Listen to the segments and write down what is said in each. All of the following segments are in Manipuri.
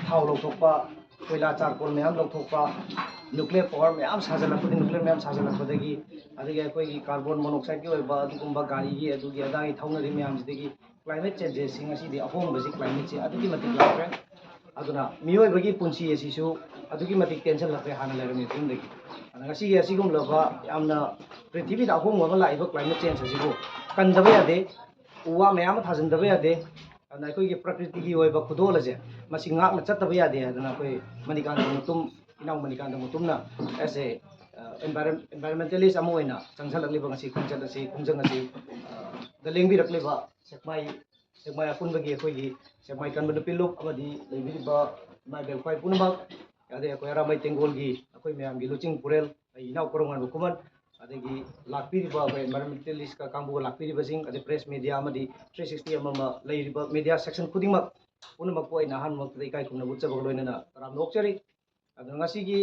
थाव लौथोकपा कोयला चारकोल मैम लौथोकपा न्यूक्लियर पावर मैम साजलपदी न्यूक्लियर मैम साजलपदगी अदगी अखोई कार्बन मोनोक्साइड की ओइबा अदुगुंबा गाड़ी की अदुगी अदागी थौनरी मैम सिदगी क्लाइमेट चेंजेस सिंग असिदि अहोंबसि क्लाइमेट से अदुगी मतिक लाक्रे अदुना मियोइबगी पुंसी असिसु अदुगी मतिक टेंशन लक्रे हाना लेरमी फिल्मदगी ngasi asigum laba yamna prithvi da ahom wa laiba climate change asibu kanjaba yade uwa mayam thajindaba yade na koi gi prakriti gi oiba khudol je masi ngak na chataba yade adana koi manikan mutum inau manikan mutum na as a environmentalist amoina changsalakliba ngasi khunjat asi khunjang asi da lengbi rakliba sekmai akun bagi koi gi sekmai kan banu piluk amadi leibi ba mai belfai punba ade koi ramai tengol gi akoi ma'am की लुचिंग पुरेल इनाव कोरंगन बुकुमन अदेगी लाक्पीरिबा एनवायरमेंटलिस्ट का कांबु लाक्पीरिबसिंग अदे प्रेस मीडिया अमदी 360 अममा लैरिबा मीडिया सेक्शन खुदिमक पुनमक को नाहन मक इकाई खुमना बुच्चबक लोइनना तराम नोकचरी अदो ngasiगी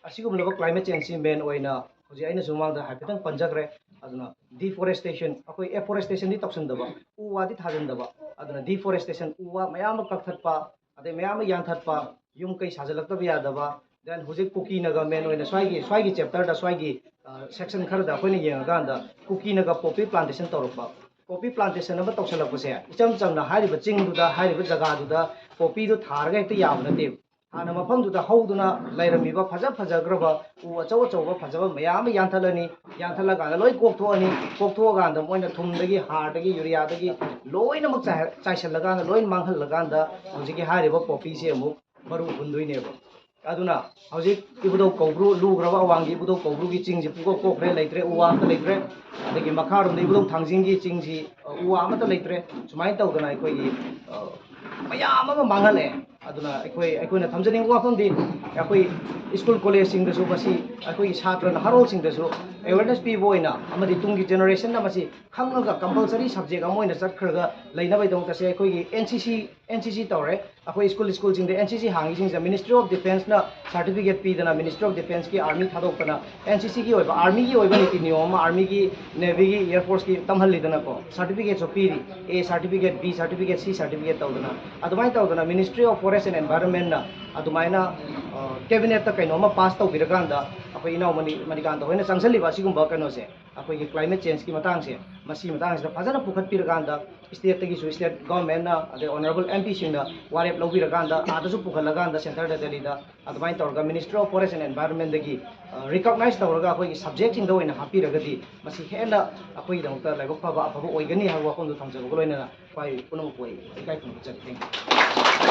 असिगुमलबा क्लाइमेट चेंज मेन ओइना होजि आइना सुमांगदा हाइफेटन पंजगरे अदुना डिफोरेस्टेशन अखोई एफोरेस्टेशन दि तक्सनदबा उवादि थाजनदबा अदुना डिफोरेस्टेशन उवा मयाम कक्थटपा अदे मयाम यांथटपा युम कै साजलक्तबा यादबा then hojik cookie naga main oina swagi chapter da swagi section khar da khoi ni yeng ga da cookie naga poppy plantation torokba poppy plantation aba toksalak pase icham chamna hari ba ching du da hari ba jaga du da poppy du thar ga ekta yam na te hana mafam du da hauduna lairami ba phaja graba u achaw ba phajaba mayam yanthalani yanthala ga loi koktho ga da moina thum dagi har dagi urea dagi loina mak chaisal laga da loin manghal laga da hojiki hari ba poppy se mu maru hundui ne ba aduna hojik ibudo kobru lugraba wangi ibudo kobru gi chingji pugo kokre leitre uwa ta leitre adagi makharum de ibudo thangjing gi chingji uwa amata leitre sumai tawdana ikoi gi mayam ama mangale aduna ikoi na thamjani uwa famdi ikoi school college sing dasu basi ikoi chhatra na harol sing dasu awareness pi boina amadi tungi generation na masi khangaga compulsory subject amoina chatkhraga leina bai dong tase ikoi gi NCC tawre akoi school sing de NCC hangi sing the Ministry of Defense na certificate pi dana Ministry of Defense ki army thadok kana NCC ki oiba army ki oiba niti niyom army ki navy ki air force ki tamhalli dana ko certificate so piri A certificate B certificate C certificate tawdana adumai tawdana Ministry of Forest and Environment na adumaina cabinet ta kaino ma pass taw biraganda akoi inaw manikan hoina changsali ba sigum ba kano se akoi ki climate change ki matang se masi matang se phajana pukhat piraganda state tagi so state government na ade honorable MP sing na warep lobi raganda adasu pukhalaganda center da delhi da adumai tawga Ministry of Forest and Environment dagi recognize tawraga akoi ki subject sing da oina hapi ragadi masi hena akoi da mukta laiba phaba oigani ha wa kon du thamjabu loina pai punam koi ikai kun chari thank you